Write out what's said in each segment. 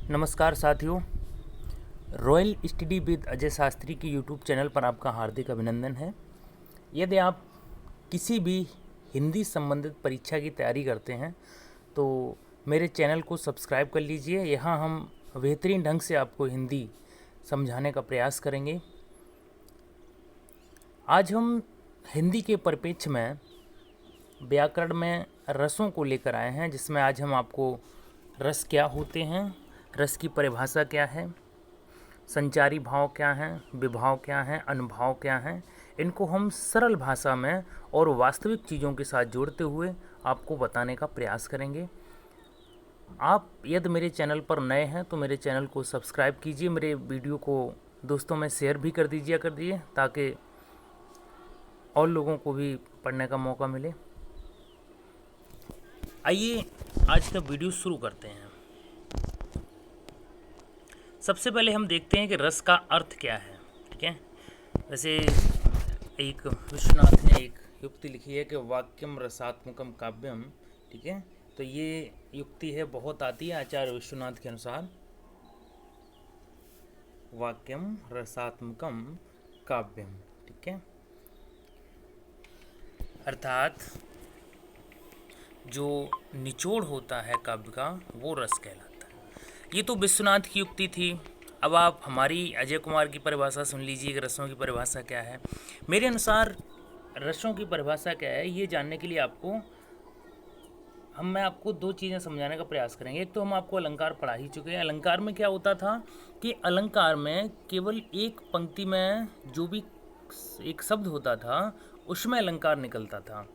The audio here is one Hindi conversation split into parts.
नमस्कार साथियों, royal study with Ajay Shastri की यूट्यूब चैनल पर आपका हार्दिक अभिनंदन है। यदि आप किसी भी हिंदी संबंधित परीक्षा की तैयारी करते हैं तो मेरे चैनल को सब्सक्राइब कर लीजिए। यहाँ हम बेहतरीन ढंग से आपको हिंदी समझाने का प्रयास करेंगे। आज हम हिंदी के परिप्रेक्ष्य में व्याकरण में रसों को लेकर आए हैं, जिसमें आज हम आपको रस क्या होते हैं, रस की परिभाषा क्या है, संचारी भाव क्या हैं, विभाव क्या हैं, अनुभाव क्या हैं, इनको हम सरल भाषा में और वास्तविक चीज़ों के साथ जोड़ते हुए आपको बताने का प्रयास करेंगे। आप यदि मेरे चैनल पर नए हैं तो मेरे चैनल को सब्सक्राइब कीजिए, मेरे वीडियो को दोस्तों में शेयर भी कर दीजिए ताकि और लोगों को भी पढ़ने का मौका मिले। आइए आज का वीडियो शुरू करते हैं। सबसे पहले हम देखते हैं कि रस का अर्थ क्या है। ठीक है, वैसे एक विश्वनाथ ने एक युक्ति लिखी है कि वाक्यम रसात्मकम काव्यम। ठीक है, तो ये युक्ति है, बहुत आती है आचार्य विश्वनाथ के अनुसार, वाक्यम रसात्मकम काव्यम। ठीक है, अर्थात जो निचोड़ होता है काव्य का वो रस कहलाता है। ये तो विश्वनाथ की युक्ति थी। अब आप हमारी अजय कुमार की परिभाषा सुन लीजिए कि रसों की परिभाषा क्या है। मेरे अनुसार रसों की परिभाषा क्या है, ये जानने के लिए मैं आपको दो चीज़ें समझाने का प्रयास करेंगे। एक तो हम आपको अलंकार पढ़ा ही चुके हैं। अलंकार में क्या होता था कि अलंकार में केवल एक पंक्ति में जो भी एक शब्द होता था उसमें अलंकार निकलता था।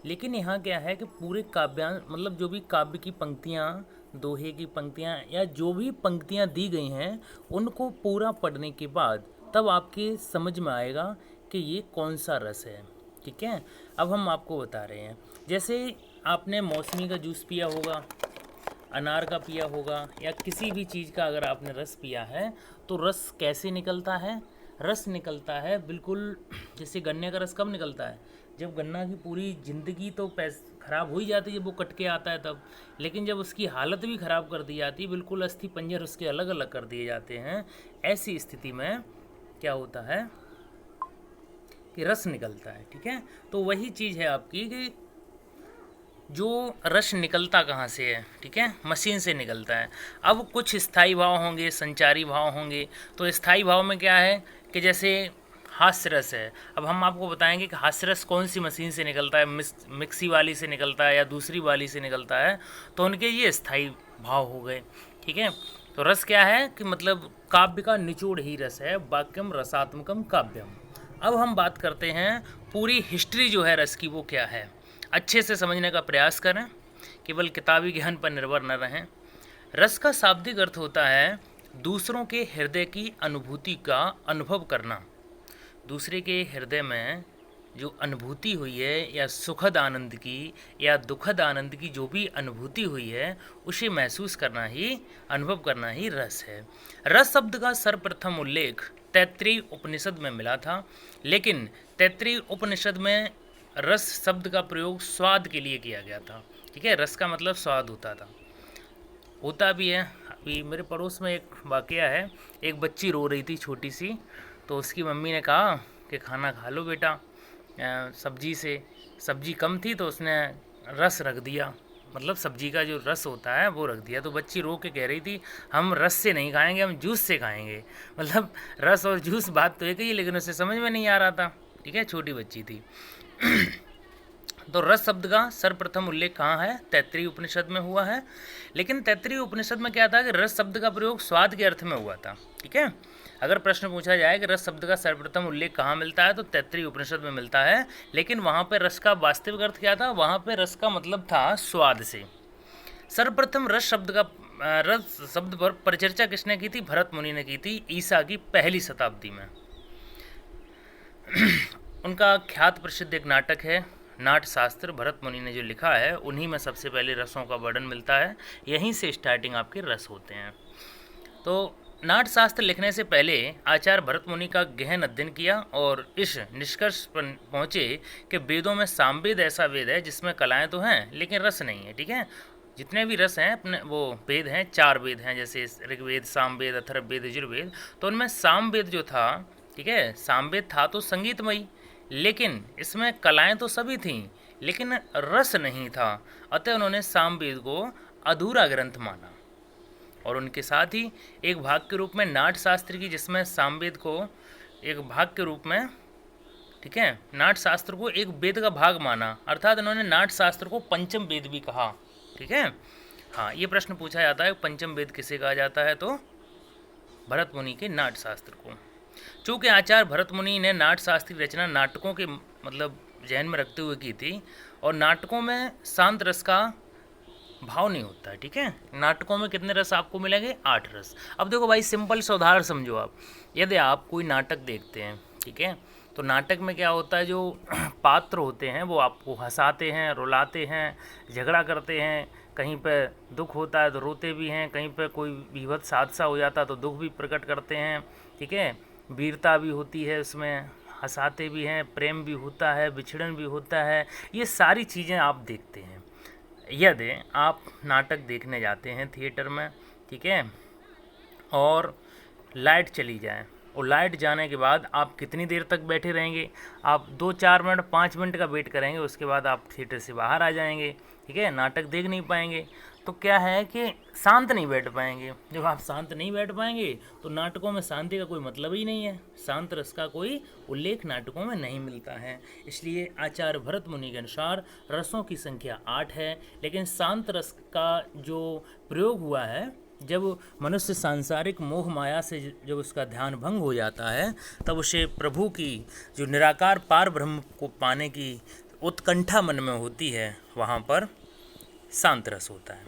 लेकिन यहाँ क्या है कि पूरे काव्यांश मतलब जो भी काव्य की पंक्तियाँ, दोहे की पंक्तियाँ या जो भी पंक्तियाँ दी गई हैं उनको पूरा पढ़ने के बाद तब आपके समझ में आएगा कि ये कौन सा रस है। ठीक है, अब हम आपको बता रहे हैं। जैसे आपने मौसमी का जूस पिया होगा, अनार का पिया होगा, या किसी भी चीज़ का अगर आपने रस पिया है तो रस कैसे निकलता है? रस निकलता है बिल्कुल जैसे गन्ने का रस कब निकलता है? जब गन्ना की पूरी ज़िंदगी तो ख़राब हो ही जाती है जब वो कट के आता है तब। लेकिन जब उसकी हालत भी ख़राब कर दी जाती है, बिल्कुल अस्थि पंजर उसके अलग अलग कर दिए जाते हैं, ऐसी स्थिति में क्या होता है कि रस निकलता है। ठीक है, तो वही चीज़ है आपकी कि जो रस निकलता कहाँ से है। ठीक है, मशीन से निकलता है। अब कुछ स्थायी भाव होंगे, संचारी भाव होंगे। तो स्थायी भाव में क्या है कि जैसे हास्य रस है। अब हम आपको बताएंगे कि हास्य रस कौन सी मशीन से निकलता है, मिक्सी वाली से निकलता है या दूसरी वाली से निकलता है, तो उनके ये स्थायी भाव हो गए। ठीक है, तो रस क्या है कि मतलब काव्य का निचोड़ ही रस है, वाक्यम रसात्मकम काव्यम। अब हम बात करते हैं पूरी हिस्ट्री जो है रस की वो क्या है। अच्छे से समझने का प्रयास करें, केवल किताबी ज्ञान पर निर्भर न रहें। रस का शाब्दिक अर्थ होता है दूसरों के हृदय की अनुभूति का अनुभव करना। दूसरे के हृदय में जो अनुभूति हुई है या सुखद आनंद की या दुखद आनंद की जो भी अनुभूति हुई है उसे महसूस करना ही, अनुभव करना ही रस है। रस शब्द का सर्वप्रथम उल्लेख तैत्तिरीय उपनिषद में मिला था, लेकिन तैत्तिरीय उपनिषद में रस शब्द का प्रयोग स्वाद के लिए किया गया था। ठीक है, रस का मतलब स्वाद होता भी है। अभी मेरे पड़ोस में एक वाकया है, एक बच्ची रो रही थी छोटी सी, तो उसकी मम्मी ने कहा कि खाना खा लो बेटा, सब्जी कम थी तो उसने रस रख दिया, मतलब सब्जी का जो रस होता है वो रख दिया। तो बच्ची रो के कह रही थी हम रस से नहीं खाएंगे, हम जूस से खाएंगे। मतलब रस और जूस बात तो एक ही, लेकिन उसे समझ में नहीं आ रहा था। ठीक है, छोटी बच्ची थी। तो रस शब्द का सर्वप्रथम उल्लेख कहाँ है? तैत्तिरीय उपनिषद में हुआ है। लेकिन तैत्तिरीय उपनिषद में क्या था कि रस शब्द का प्रयोग स्वाद के अर्थ में हुआ था। ठीक है, अगर प्रश्न पूछा जाए कि रस शब्द का सर्वप्रथम उल्लेख कहाँ मिलता है तो तैत्तिरीय उपनिषद में मिलता है। लेकिन वहाँ पर रस का वास्तविक अर्थ क्या था? वहाँ पर रस का मतलब था स्वाद से। सर्वप्रथम रस शब्द पर परिचर्चा किसने की थी? भरत मुनि ने की थी, ईसा की पहली शताब्दी में। उनका ख्यात प्रसिद्ध एक नाटक है नाट्यशास्त्र, भरत मुनि ने जो लिखा है उन्हीं में सबसे पहले रसों का वर्णन मिलता है। यहीं से स्टार्टिंग आपके रस होते हैं। तो नाट्यशास्त्र लिखने से पहले आचार्य भरत मुनि का गहन अध्ययन किया और इस निष्कर्ष पर पहुँचे कि वेदों में सामवेद ऐसा वेद है जिसमें कलाएँ तो हैं लेकिन रस नहीं है। ठीक है, जितने भी रस हैं अपने वो वेद हैं, 4 वेद हैं, जैसे ऋग्वेद, सामवेद, अथर्ववेद, यजुर्वेद। तो उनमें सामवेद जो था, ठीक है, सामवेद था तो संगीतमयी, लेकिन इसमें कलाएं तो सभी थीं, लेकिन रस नहीं था। अतः उन्होंने सामवेद को अधूरा ग्रंथ माना। और उनके साथ ही एक भाग के रूप में नाट्य शास्त्र की, जिसमें सामवेद को एक भाग के रूप में, ठीक है, नाट्य शास्त्र को एक वेद का भाग माना, अर्थात इन्होंने नाट्य शास्त्र को पंचम वेद भी कहा। ठीक है, हाँ, ये प्रश्न पूछा जाता है पंचम वेद किसे कहा जाता है, तो भरत मुनि के नाट्य शास्त्र को। चूँकि आचार्य भरत मुनि ने नाट्य शास्त्र की रचना नाटकों के मतलब जहन में रखते हुए की थी, और नाटकों में शांत रस का भाव नहीं होता है। ठीक है, नाटकों में कितने रस आपको मिलेंगे? 8 रस। अब देखो भाई, सिंपल सा उदाहरण समझो आप। यदि आप कोई नाटक देखते हैं, ठीक है, तो नाटक में क्या होता है, जो पात्र होते हैं वो आपको हंसाते हैं, रुलाते हैं, झगड़ा करते हैं, कहीं पे दुख होता है तो रोते भी हैं, कहीं पे कोई विभत्स हादसा हो जाता है तो दुख भी प्रकट करते हैं। ठीक है, वीरता भी होती है उसमें, हंसाते भी हैं, प्रेम भी होता है, बिछड़न भी होता है, ये सारी चीज़ें आप देखते हैं। यदि आप नाटक देखने जाते हैं थिएटर में, ठीक है, और लाइट चली जाए, और लाइट जाने के बाद आप कितनी देर तक बैठे रहेंगे? आप 2-4 मिनट, 5 मिनट का वेट करेंगे, उसके बाद आप थिएटर से बाहर आ जाएंगे। ठीक है, नाटक देख नहीं पाएंगे। तो क्या है कि शांत नहीं बैठ पाएंगे। जब आप शांत नहीं बैठ पाएंगे तो नाटकों में शांति का कोई मतलब ही नहीं है, शांत रस का कोई उल्लेख नाटकों में नहीं मिलता है। इसलिए आचार्य भरत मुनि के अनुसार रसों की संख्या 8 है, लेकिन शांत रस का जो प्रयोग हुआ है, जब मनुष्य सांसारिक मोह माया से जब उसका ध्यान भंग हो जाता है, तब उसे प्रभु की जो निराकार पार ब्रह्म को पाने की उत्कंठा मन में होती है, वहाँ पर शांत रस होता है।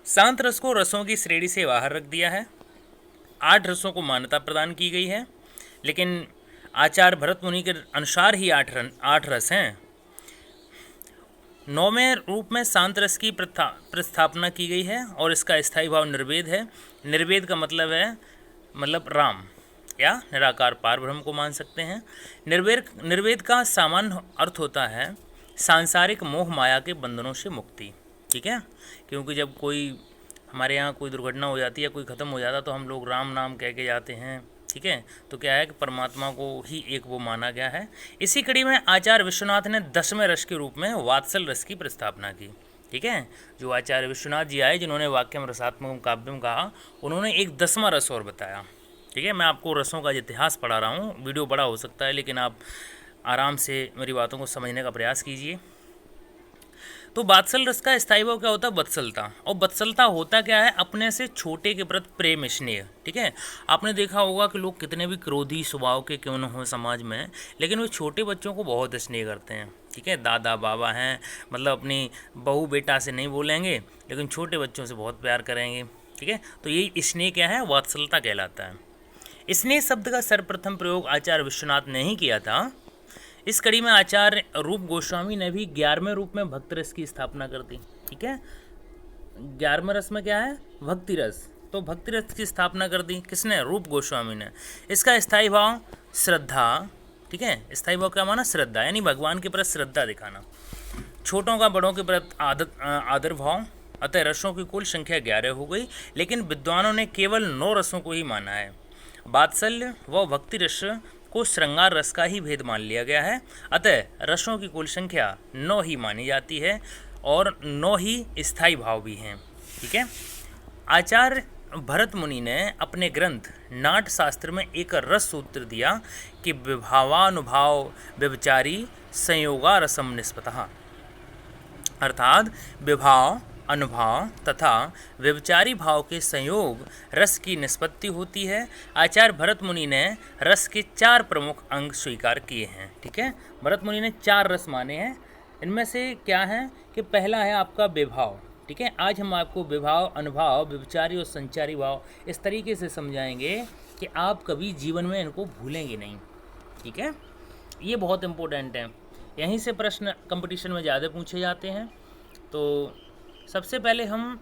शांत रस को रसों की श्रेणी से बाहर रख दिया है। 8 रसों को मान्यता प्रदान की गई है, लेकिन आचार्य भरत मुनि के अनुसार ही 8 रस हैं। 9वें रूप में शांत रस की प्रस्थापना की गई है, और इसका स्थायी भाव निर्वेद है। निर्वेद का मतलब है राम या निराकार पार ब्रह्म को मान सकते हैं। निर्वेद का सामान्य अर्थ होता है सांसारिक मोह माया के बंधनों से मुक्ति। ठीक है, क्योंकि जब कोई हमारे यहाँ कोई दुर्घटना हो जाती है, कोई ख़त्म हो जाता है, तो हम लोग राम नाम कह के जाते हैं। ठीक है, तो क्या है कि परमात्मा को ही एक वो माना गया है। इसी कड़ी में आचार्य विश्वनाथ ने 10वें रस के रूप में वात्सल रस की प्रस्थापना की। ठीक है, जो आचार्य विश्वनाथ जी आए, जिन्होंने वाक्यम रसात्मकम काव्यम कहा, उन्होंने एक 10वां रस और बताया। ठीक है, मैं आपको रसों का इतिहास पढ़ा रहा हूँ, वीडियो बड़ा हो सकता है, लेकिन आप आराम से मेरी बातों को समझने का प्रयास कीजिए। तो वात्सल रस का स्थायी भाव क्या होता है? वत्सलता। और वत्सलता होता क्या है? अपने से छोटे के प्रति प्रेम, स्नेह। ठीक है, आपने देखा होगा कि लोग कितने भी क्रोधी स्वभाव के क्यों न हो समाज में, लेकिन वो छोटे बच्चों को बहुत स्नेह करते हैं। ठीक है, दादा बाबा हैं, अपनी बहू बेटा से नहीं बोलेंगे, लेकिन छोटे बच्चों से बहुत प्यार करेंगे। ठीक है, तो यही स्नेह क्या है? वात्सलता कहलाता है। स्नेह शब्द का सर्वप्रथम प्रयोग आचार्य विश्वनाथ ने ही किया था। इस कड़ी में आचार्य रूप गोस्वामी ने भी 11वें रूप में भक्त रस की स्थापना कर दी। ठीक है, 11वें रस में क्या है? भक्ति रस। तो भक्ति रस की स्थापना कर दी किसने? रूप गोस्वामी ने। इसका स्थायी भाव श्रद्धा। ठीक है, स्थायी भाव क्या माना? श्रद्धा, यानी भगवान के प्रति श्रद्धा दिखाना, छोटों का बड़ों के प्रति आदर भाव। अतः रसों की कुल संख्या 11 हो गई, लेकिन विद्वानों ने केवल 9 रसों को ही माना है। वात्सल्य व भक्ति रस को श्रृंगार रस का ही भेद मान लिया गया है। अतः रसों की कुल संख्या 9 ही मानी जाती है, और 9 ही स्थायी भाव भी हैं। ठीक है, आचार्य भरत मुनि ने अपने ग्रंथ नाट्य शास्त्र में एक रस सूत्र दिया कि विभावानुभाव व्यभिचारी संयोगा रसम निष्पतः, अर्थात विभाव, अनुभाव तथा व्यभिचारी भाव के संयोग रस की निष्पत्ति होती है। आचार्य भरत मुनि ने रस के 4 प्रमुख अंग स्वीकार किए हैं। ठीक है, भरत मुनि ने 4 रस माने हैं। इनमें से क्या है कि पहला है आपका विभाव। ठीक है, आज हम आपको विभाव, अनुभाव, व्यभिचारी और संचारी भाव इस तरीके से समझाएंगे कि आप कभी जीवन में इनको भूलेंगे नहीं। ठीक है, ये बहुत इम्पोर्टेंट है, यहीं से प्रश्न कंपटीशन में ज़्यादा पूछे जाते हैं। तो सबसे पहले हम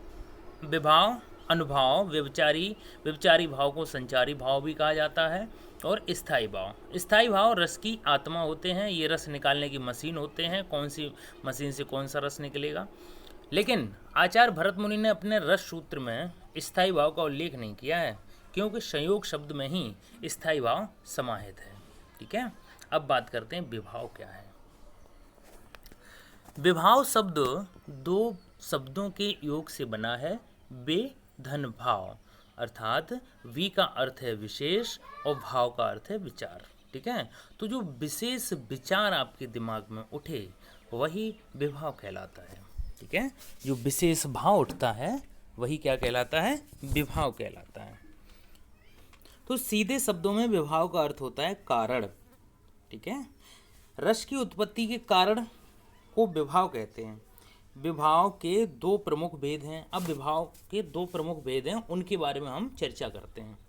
विभाव, अनुभाव, व्यभिचारी भाव को संचारी भाव भी कहा जाता है, और स्थायी भाव। स्थायी भाव रस की आत्मा होते हैं, ये रस निकालने की मशीन होते हैं, कौन सी मशीन से कौन सा रस निकलेगा। लेकिन आचार्य भरत मुनि ने अपने रस सूत्र में स्थायी भाव का उल्लेख नहीं किया है, क्योंकि संयोग शब्द में ही स्थायी भाव समाहित है। ठीक है, अब बात करते हैं विभाव क्या है। विभाव शब्द दो शब्दों के योग से बना है, बे धन भाव, अर्थात वी का अर्थ है विशेष और भाव का अर्थ है विचार। ठीक है, तो जो विशेष विचार आपके दिमाग में उठे वही विभाव कहलाता है। ठीक है, जो विशेष भाव उठता है वही क्या कहलाता है, विभाव कहलाता है। तो सीधे शब्दों में विभाव का अर्थ होता है कारण। ठीक है, रस की उत्पत्ति के कारण को विभाव कहते हैं। विभाव के दो प्रमुख भेद हैं। अब विभाव के दो प्रमुख भेद हैं, उनके बारे में हम चर्चा करते हैं।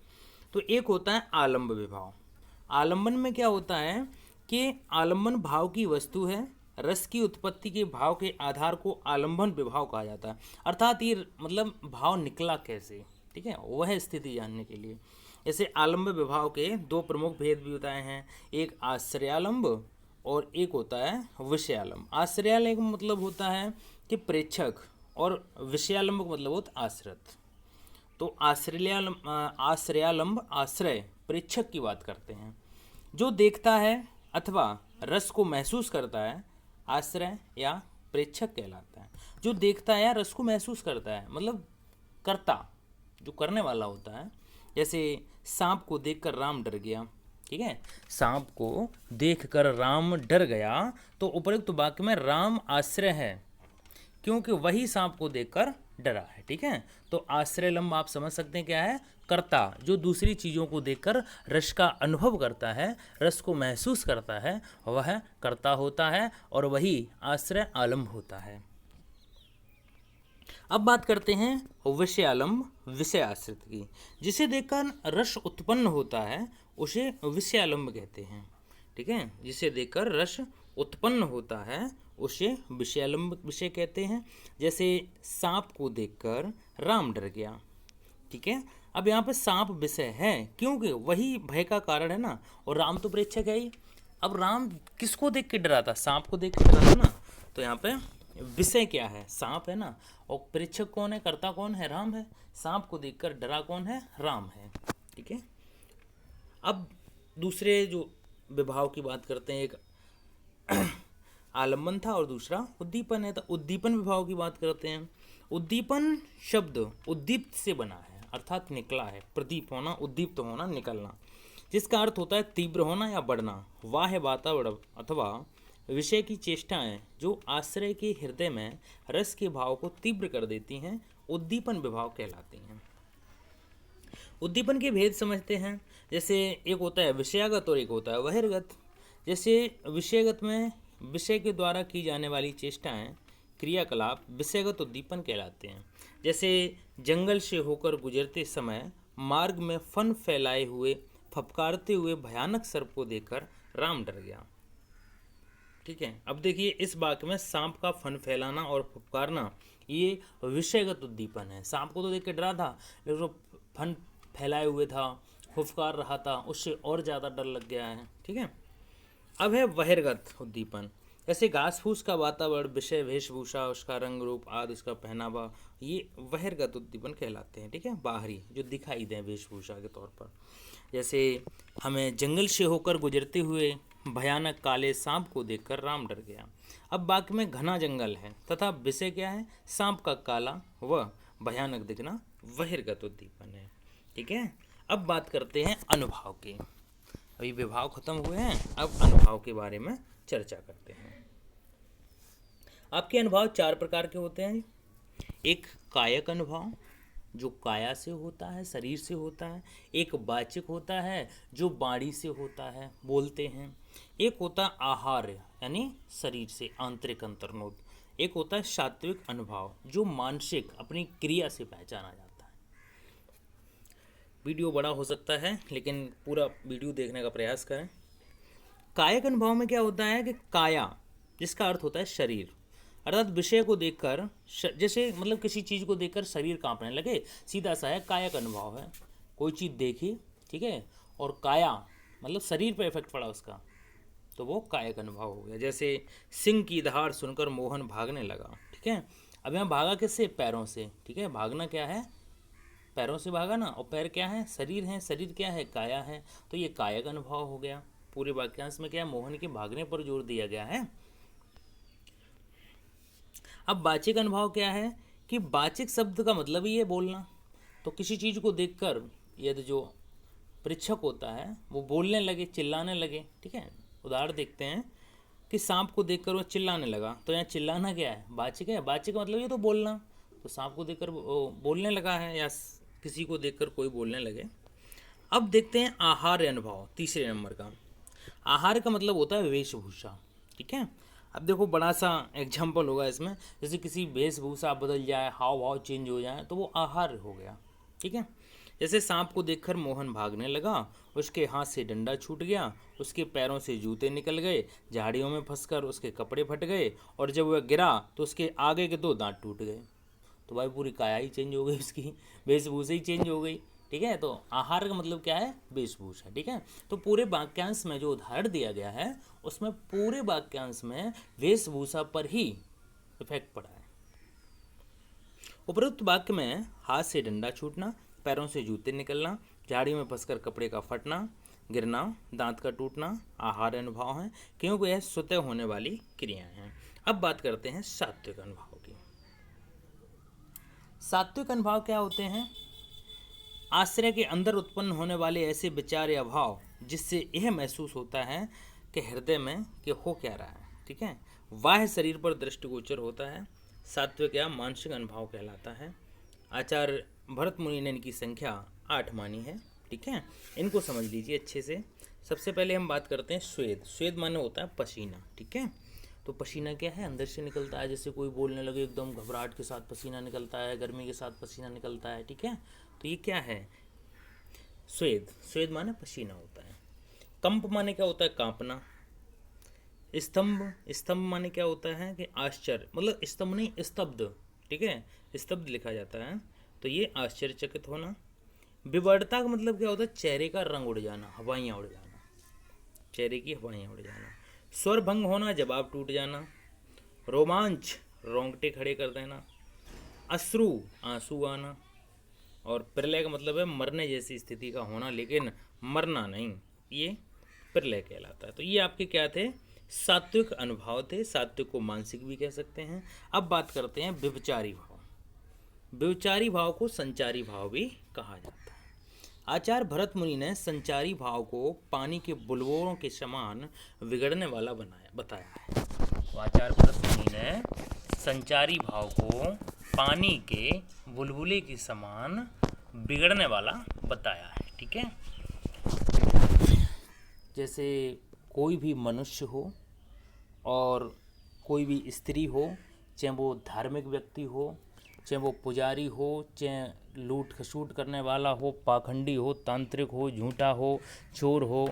तो एक होता है आलंब विभाव। आलंबन में क्या होता है कि आलंबन भाव की वस्तु है, रस की उत्पत्ति के भाव के आधार को आलंबन विभाव कहा जाता है। अर्थात ये मतलब भाव निकला कैसे, ठीक है, वह स्थिति जानने के लिए। जैसे आलंब विभाव के दो प्रमुख भेद भी बताए हैं, एक आश्रयालंब और एक होता है विषयालंब। आश्रयालंब मतलब होता है कि प्रेक्षक, और विषयालंब मतलब होता है आश्रित। तो आश्रयालंब आश्रय प्रेक्षक की बात करते हैं, जो देखता है अथवा रस को महसूस करता है, आश्रय या प्रेक्षक कहलाता है। जो देखता है या रस को महसूस करता है मतलब कर्ता, जो करने वाला होता है। जैसे सांप को देखकर राम डर गया। ठीक है, सांप को देखकर राम डर गया, तो उपयुक्त वाक्य में राम आश्रय है, क्योंकि वही सांप को देखकर डरा है। ठीक है, तो आश्रयलंब आप समझ सकते हैं क्या है, कर्ता, जो दूसरी चीज़ों को देखकर रस का अनुभव करता है, रस को महसूस करता है, वह कर्ता होता है, और वही आश्रय आलंब होता है। अब बात करते हैं विषयालंब विषय आश्रित की। जिसे देखकर रस उत्पन्न होता है उसे विषयालंब कहते हैं। ठीक है, जिसे देखकर रस उत्पन्न होता है उसे विषयालंब विषय कहते हैं। जैसे सांप को देखकर राम डर गया। ठीक है, अब यहाँ पे सांप विषय है क्योंकि वही भय का कारण है ना, और राम तो प्रेक्षक है ही। अब राम किसको देख के डरा था, सांप को देख के डरा था ना, तो यहाँ पे विषय क्या है, सांप है ना, और प्रेक्षक कौन है, कर्ता कौन है, राम है। सांप को देखकर डरा कौन है, राम है। ठीक है, अब दूसरे जो विभाव की बात करते हैं, एक आलम्बन था और दूसरा उद्दीपन है। तो उद्दीपन विभाव की बात करते हैं। उद्दीपन शब्द उद्दीप्त से बना है, अर्थात निकला है। प्रदीप होना, उद्दीप्त होना, निकलना, जिसका अर्थ होता है तीव्र होना या बढ़ना। वाह वातावरण अथवा विषय की चेष्टाएं जो आश्रय के हृदय में रस के भाव को तीव्र कर देती हैं, उद्दीपन विभाव कहलाती हैं। उद्दीपन के भेद समझते हैं। जैसे एक होता है विषयागत और एक होता है बहिर्गत। जैसे विषयगत में विषय के द्वारा की जाने वाली चेष्टाएं, क्रियाकलाप विषयगत उद्दीपन कहलाते हैं। जैसे जंगल से होकर गुजरते समय मार्ग में फन फैलाए हुए फपकारते हुए भयानक सर्प को देखकर राम डर गया। ठीक है, अब देखिए इस वाक्य में सांप का फन फैलाना और फुफकारना ये विषयगत उद्दीपन है। सांप को तो देख के डरा था, लेकिन वो फन फैलाए हुए था, फुफकार रहा था, उससे और ज़्यादा डर लग गया है। ठीक है, अब है बहिर्गत उद्दीपन। जैसे घास फूस का वातावरण, विषय वेशभूषा, उसका रंग रूप आदि, उसका पहनावा, ये बहिर्गत उद्दीपन कहलाते हैं। ठीक है, बाहरी जो दिखाई दें वेशभूषा के तौर पर। जैसे हमें जंगल से होकर गुजरते हुए भयानक काले सांप को देखकर राम डर गया। अब वाक्य में घना जंगल है तथा विषय क्या है, सांप का काला व भयानक दिखना, बहिर्गत उद्दीपन है। ठीक है, अब बात करते हैं अनुभाव की। अभी विभाव खत्म हुए हैं, अब अनुभाव के बारे में चर्चा करते हैं। आपके अनुभव चार प्रकार के होते हैं। एक कायक अनुभव जो काया से होता है, शरीर से होता है। एक वाचिक होता है जो वाणी से होता है, बोलते हैं। एक होता है आहार यानी शरीर से, आंतरिक अंतर्नोद। एक होता है सात्विक अनुभव जो मानसिक अपनी क्रिया से पहचाना जाता है। वीडियो बड़ा हो सकता है लेकिन पूरा वीडियो देखने का प्रयास करें। कायक अनुभव में क्या होता है कि काया जिसका अर्थ होता है शरीर, अर्थात विषय को देखकर जैसे मतलब किसी चीज़ को देखकर शरीर कांपने लगे, सीधा सा है कायक अनुभव है। कोई चीज़ देखी, ठीक है, और काया मतलब शरीर पर इफेक्ट पड़ा उसका, तो वो कायक अनुभव हो गया। जैसे सिंह की दहाड़ सुनकर मोहन भागने लगा। ठीक है, अब यहाँ भागा किससे? पैरों से, ठीक है। भागना क्या है? पैरों से भागा ना, और पैर क्या है? शरीर है। शरीर क्या है? काया है। तो ये काया का अनुभव हो गया। पूरे वाक्यांश में क्या है? मोहन के भागने पर जोर दिया गया है। अब वाचिक अनुभव क्या है कि वाचिक शब्द का मतलब ही है बोलना। तो किसी चीज़ को देखकर यदि जो परीक्षक होता है वो बोलने लगे, चिल्लाने लगे, ठीक है। उदाहरण देखते हैं कि सांप को देखकर वो चिल्लाने लगा, तो यहाँ चिल्लाना क्या है? वाचिक है। वाचिक का मतलब ये तो बोलना। तो सांप को देखकर वो बोलने लगा है, या किसी को देखकर कोई बोलने लगे। अब देखते हैं आहार अनुभव, तीसरे नंबर का। आहार का मतलब होता है वेशभूषा, ठीक है। अब देखो बड़ा सा एग्जाम्पल होगा इसमें, जैसे किसी वेशभूषा बदल जाए, हाव भाव चेंज हो जाए, तो वो आहार हो गया, ठीक है। जैसे सांप को देखकर मोहन भागने लगा, उसके हाथ से डंडा छूट गया, उसके पैरों से जूते निकल गए, झाड़ियों में फंसकर उसके कपड़े फट गए, और जब वह गिरा तो उसके आगे के 2 दांत टूट गए। तो भाई पूरी काया ही चेंज हो गई, उसकी वेशभूषा ही चेंज हो गई, ठीक है। तो आहार का मतलब क्या है? वेशभूषा, ठीक है। तो पूरे वाक्यांश में जो उदाहरण दिया गया है उसमें पूरे वाक्यांश में वेशभूषा पर ही इफेक्ट पड़ा है। उपरोक्त वाक्य में हाथ से डंडा छूटना, पैरों से जूते निकलना, झाड़ी में फंसकर कपड़े का फटना, गिरना, दांत का टूटना आहार अनुभव है, क्योंकि यह स्वतः होने वाली क्रियाएं हैं। अब बात करते हैं सात्विक अनुभव की। सात्विक अनुभव क्या होते हैं? आश्रय के अंदर उत्पन्न होने वाले ऐसे विचार या भाव जिससे यह महसूस होता है कि हृदय में कि हो क्या रहा है, ठीक है। बाह्य शरीर पर दृष्टिगोचर होता है। सात्विक या मानसिक अनुभव कहलाता है। आचार्य भरत मुनि ने इनकी संख्या 8 मानी है, ठीक है। इनको समझ लीजिए अच्छे से। सबसे पहले हम बात करते हैं स्वेद। स्वेद माने होता है पसीना, ठीक है। तो पसीना क्या है? अंदर से निकलता है। जैसे कोई बोलने लगे एकदम घबराहट के साथ पसीना निकलता है, गर्मी के साथ पसीना निकलता है, ठीक है। तो ये क्या है? स्वेद। स्वेद माने पसीना होता है। कंप माने क्या होता है? कांपना। स्तंभ। स्तंभ माने क्या होता है कि आश्चर्य, मतलब स्तंभ नहीं, स्तब्ध, ठीक है। स्तब्ध लिखा जाता है, तो ये आश्चर्यचकित होना। विवर्तता का मतलब क्या होता है? चेहरे का रंग उड़ जाना, हवाइयाँ उड़ जाना, चेहरे की हवाइयाँ उड़ जाना। स्वर भंग होना, जवाब टूट जाना। रोमांच, रोंगटे खड़े कर देना। अश्रु, आंसू आना। और प्रलय का मतलब है मरने जैसी स्थिति का होना, लेकिन मरना नहीं, ये प्रलय कहलाता है। तो ये आपके क्या थे? सात्विक अनुभव थे। सात्विक को मानसिक भी कह सकते हैं। अब बात करते हैं व्यभिचारी भाव। व्यभिचारी भाव को संचारी भाव भी कहा जाता है। आचार्य भरत मुनि ने संचारी भाव को पानी के बुलबुलों के समान बिगड़ने वाला बताया है। तो आचार्य भरत मुनि ने संचारी भाव को पानी के बुलबुले के समान बिगड़ने वाला बताया है, ठीक है। जैसे कोई भी मनुष्य हो और कोई भी स्त्री हो, चाहे वो धार्मिक व्यक्ति हो, चाहे वो पुजारी हो, चाहे लूट खसूट करने वाला हो, पाखंडी हो, तांत्रिक हो, झूठा हो, चोर हो,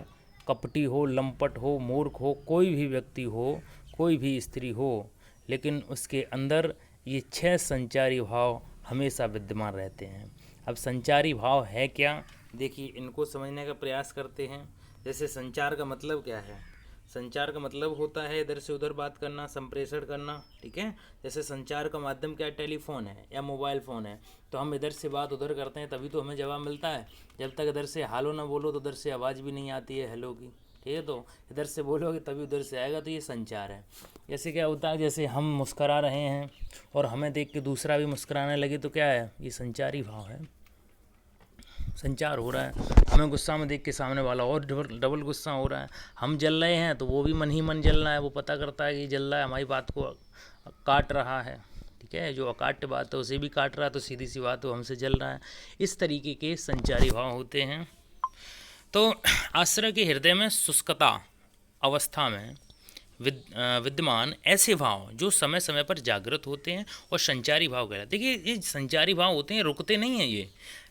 कपटी हो, लंपट हो, मूर्ख हो, कोई भी व्यक्ति हो, कोई भी स्त्री हो, लेकिन उसके अंदर ये 6 संचारी भाव हमेशा विद्यमान रहते हैं। अब संचारी भाव है क्या? देखिए, इनको समझने का प्रयास करते हैं। जैसे संचार का मतलब क्या है? संचार का मतलब होता है इधर से उधर बात करना, संप्रेषण करना, ठीक है। जैसे संचार का माध्यम क्या है? टेलीफोन है या मोबाइल फ़ोन है, तो हम इधर से बात उधर करते हैं तभी तो हमें जवाब मिलता है। जब तक इधर से हालो ना बोलो तो उधर से आवाज़ भी नहीं आती है हेलो की, ठीक है। तो इधर से बोलोगे तभी उधर से आएगा, तो ये संचार है। जैसे क्या होता है, जैसे हम मुस्करा रहे हैं और हमें देख के दूसरा भी मुस्कराने लगे, तो क्या है? ये संचारी भाव है, संचार हो रहा है। हमें गुस्सा में देख के सामने वाला और डबल गुस्सा हो रहा है। हम जल रहे हैं तो वो भी मन ही मन जल रहा है, वो पता करता है कि जल रहा है, हमारी बात को काट रहा है, ठीक है। जो अकाट्य बात है उसे भी काट रहा है, तो सीधी सी बात वो हमसे जल रहा है। इस तरीके के संचारी भाव होते हैं। तो आश्रय के हृदय में शुष्कता अवस्था में विद्यमान ऐसे भाव जो समय समय पर जागृत होते हैं और संचारी भाव कहलाते हैं। देखिए, ये संचारी भाव होते हैं, रुकते नहीं हैं, ये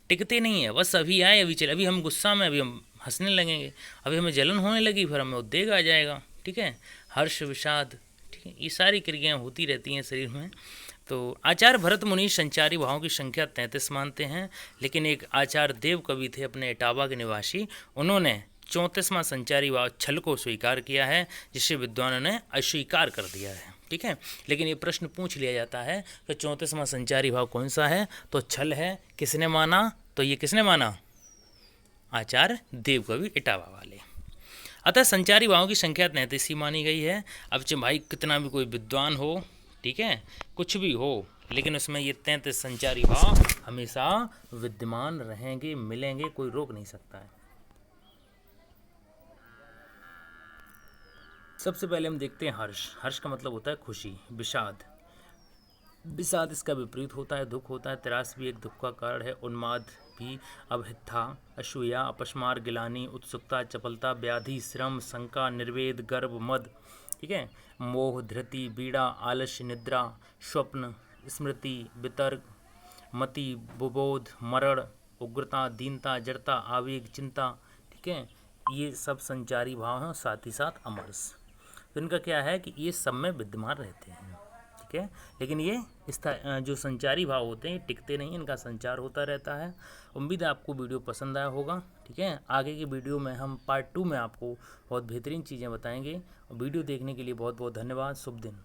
टिकते नहीं है। बस अभी आए अभी चले, अभी हम गुस्सा में, अभी हम हंसने लगेंगे, अभी हमें जलन होने लगी, फिर हमें उद्वेग आ जाएगा, ठीक है। हर्ष, विषाद, ठीक है, ये सारी क्रियाएं होती रहती हैं शरीर में। तो आचार्य भरत मुनि संचारी भावों की संख्या 33 मानते हैं, लेकिन एक आचार्य देव कवि थे अपने इटावा के निवासी, उन्होंने 34वां संचारी भाव छल को स्वीकार किया है, जिसे विद्वानों ने अस्वीकार कर दिया है। ठीक है, लेकिन ये प्रश्न पूछ लिया जाता है कि 34वां संचारी भाव कौन सा है, तो छल है। किसने माना, तो ये किसने माना, आचार्य देवकवि इटावा वाले। अतः संचारी भावों की संख्या 33 मानी गई है। अब चाहे भाई कितना भी कोई विद्वान हो, ठीक है, कुछ भी हो, लेकिन उसमें ये 33 संचारी भाव हमेशा विद्यमान रहेंगे, मिलेंगे, कोई रोक नहीं सकता है। सबसे पहले हम देखते हैं हर्ष। हर्ष का मतलब होता है खुशी। विषाद, विषाद इसका विपरीत होता है, दुख होता है। त्रास भी एक दुख का कारण है। उन्माद भी, अभिथा, असूया, अपस्मार, गिलानी, उत्सुकता, चपलता, व्याधि, श्रम, शंका, निर्वेद, गर्व, मद, ठीक है, मोह, धृति, पीड़ा, आलस्य, निद्रा, स्वप्न, स्मृति, वितर्क, मति, बुबोध, मरण, उग्रता, दीनता, जड़ता, आवेग, चिंता, ठीक है, ये सब संचारी भाव हैं। साथ ही साथ अमरस, तो इनका क्या है कि ये सब में विद्यमान रहते हैं। ठीक है, लेकिन ये जो संचारी भाव होते हैं ये टिकते नहीं, इनका संचार होता रहता है। उम्मीद है आपको वीडियो पसंद आया होगा। ठीक है, आगे की वीडियो में हम पार्ट 2 में आपको बहुत बेहतरीन चीज़ें बताएंगे। वीडियो देखने के लिए बहुत बहुत धन्यवाद। शुभ दिन।